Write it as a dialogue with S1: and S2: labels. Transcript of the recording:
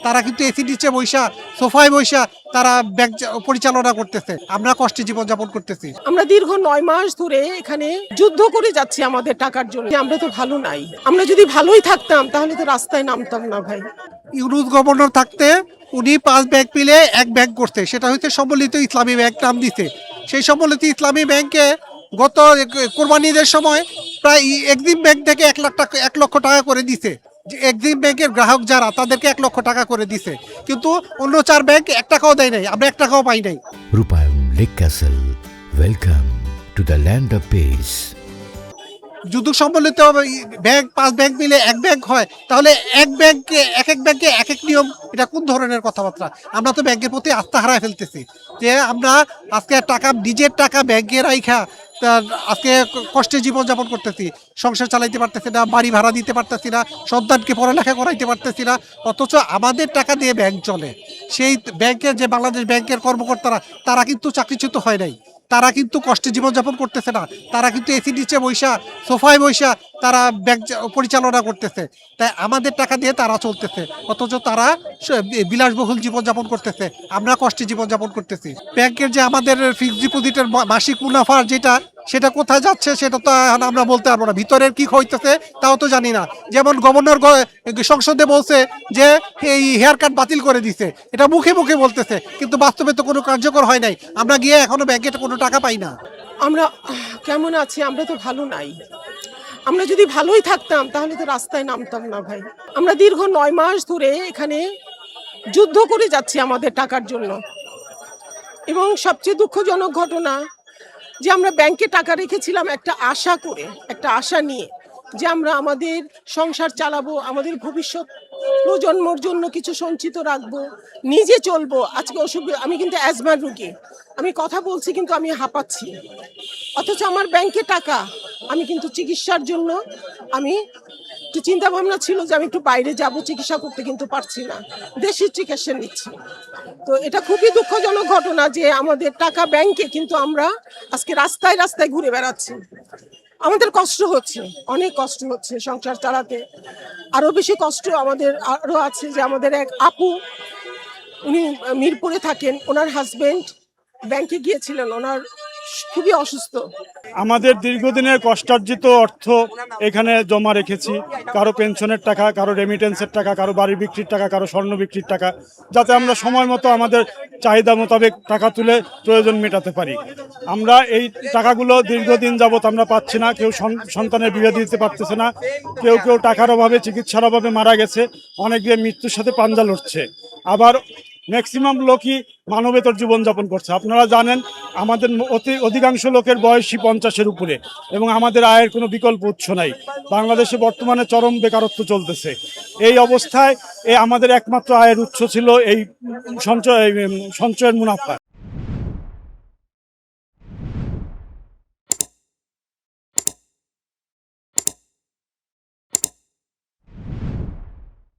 S1: তারা কিন্তু এসি নিচে বৈশা, সোফায় বৈশা তারা ব্যাংক পরিচালনা করতেছে। আমরা কষ্টে জীবনযাপন করতেছি।
S2: আমরা দীর্ঘ ৯ মাস ধরে এখানে যুদ্ধ করে যাচ্ছি আমাদের টাকার জন্য। আমরা তো ভালো নাই। আমরা যদি ভালোই থাকতাম তাহলে তো রাস্তায় নামতাম না ভাই।
S1: ইউনুস গভর্নর থাকতে উনি ৫ ব্যাংক মিলে এক ব্যাংক করছে, সেটা হচ্ছে সম্মিলিত ইসলামী ব্যাংক নাম দিতে। সেই সম্মিলিত ইসলামী ব্যাংকে গত কোরবানি ঈদের সময় প্রায় এক্সিম ব্যাংক থেকে ১ লক্ষ টাকা করে দিছে। যে এক্সিম ব্যাংকের গ্রাহক যারা তাদেরকে ১ লক্ষ টাকা করে দিছে, কিন্তু অন্য ৪ ব্যাংক ১ টাকাও দেয় নাই, আমরা ১ টাকাও পাই নাই।
S3: রূপায়ণ lake castle, welcome to the land of piece.
S1: যদি সম্মিলিত ব্যাংক ৫ ব্যাংক মিলে এক ব্যাংক হয়, তাহলে এক ব্যাংকে এক ব্যাংকে এক নিয়ম, এটা কোন ধরনের কথাবার্তা? আমরা তো ব্যাংকের প্রতি আস্থা হারায় ফেলতেছি। যে আমরা আজকে টাকা, নিজের টাকা ব্যাংকে রাইখা আজকে কষ্টে জীবনযাপন করতেছি, সংসার চালাইতে পারতেছি না, বাড়ি ভাড়া দিতে পারতেছি না, সন্তানকে পড়ালেখা করাইতে পারতেছি না, অথচ আমাদের টাকা দিয়ে ব্যাংক চলে। সেই ব্যাংকের যে বাংলাদেশ ব্যাংকের কর্মকর্তারা, তারা কিন্তু চাকরিচ্যুত হয় নাই, তারা কিন্তু কষ্টে জীবনযাপন করতেছে না, তারা কিন্তু এসি নিচে বৈশা, সোফায় বৈশা তারা ব্যাংক পরিচালনা করতেছে। তাই আমাদের টাকা দিয়ে তারা চলতেছে, অথচ তারা বিলাসবহুল জীবনযাপন করতেছে, আমরা কষ্টে জীবনযাপন করতেছি। ব্যাংকের যে আমাদের ফিক্সড ডিপোজিটের মাসিক মুনাফা সেটা কোথায় যাচ্ছে সেটা তো আমরা বলতে পারবো না। ভিতরের কি হইতেছে তাও তো জানি না। যেমন গভর্নর সংসদে বলছে যে এই হেয়ার কাট বাতিল করে দিছে, এটা মুখে মুখে বলতেছে, কিন্তু বাস্তবে তো কোনো কার্যকর হয় নাই। আমরা গিয়ে এখনো ব্যাংকে কোনো টাকা পাই না।
S2: আমরা কেমন আছি? আমরা তো ভালো নাই। আমরা যদি ভালোই থাকতাম তাহলে তো রাস্তায় নামতাম না ভাই। আমরা দীর্ঘ ৯ মাস ধরে এখানে যুদ্ধ করে যাচ্ছি আমাদের টাকার জন্য। এবং সবচেয়ে দুঃখজনক ঘটনা যে আমরা ব্যাংকে টাকা রেখেছিলাম একটা আশা করে, একটা আশা নিয়ে যে আমরা আমাদের সংসার চালাবো, আমাদের ভবিষ্যৎ প্রজন্মর জন্য কিছু সঞ্চিত রাখবো, নিজে চলবো। আজকে আমি কিন্তু অ্যাজমার রোগী, আমি কথা বলছি কিন্তু আমি হাঁপাচ্ছি, অথচ আমার ব্যাংকে টাকা। আমি কিন্তু চিকিৎসার জন্য আমি একটু চিন্তা ভাবনা ছিল যে আমি একটু বাইরে যাব চিকিৎসা করতে, কিন্তু পারছি না, দেশি চিকিৎসা নিচ্ছি। তো এটা খুবই দুঃখজনক ঘটনা যে আমাদের টাকা ব্যাংকে, কিন্তু আমরা আজকে রাস্তায় রাস্তায় ঘুরে বেড়াচ্ছি। আমাদের কষ্ট হচ্ছে, অনেক কষ্ট হচ্ছে সংসার চালাতে। আরো বেশি কষ্ট আমাদের আরো আছে যে আমাদের এক আপু, উনি মিরপুরে থাকেন, ওনার হাজবেন্ড ব্যাংকে গিয়েছিলেন, ওনার খুবই অসুস্থ।
S4: আমাদের দীর্ঘদিনের কষ্টার্জিত অর্থ এখানে জমা রেখেছি, কারো পেনশনের টাকা, কারো রেমিটেন্সের টাকা, কারো বাড়ি বিক্রির টাকা, কারো স্বর্ণ বিক্রির টাকা, যাতে আমরা সময় মতো আমাদের চাহিদা মোতাবেক টাকা তুলে প্রয়োজন মেটাতে পারি। আমরা এই টাকাগুলো দীর্ঘদিন যাবৎ আমরা পাচ্ছি না। কেউ সন্তানের বিয়ে দিতে পারতেছে না, কেউ টাকার অভাবে, চিকিৎসার অভাবে মারা গেছে, অনেকে মৃত্যুর সাথে পাঞ্জা লড়ছে, আবার ম্যাক্সিমাম লোকই মানবেতর জীবনযাপন করছে। আপনারা জানেন আমাদের অধিকাংশ লোকের বয়সই 50-এর উপরে, এবং আমাদের আয়ের কোনো বিকল্প উৎস নাই। বাংলাদেশে বর্তমানে চরম বেকারত্ব চলতেছে। এই অবস্থায় আমাদের একমাত্র আয়ের উৎস ছিল এই সঞ্চয়ের মুনাফা।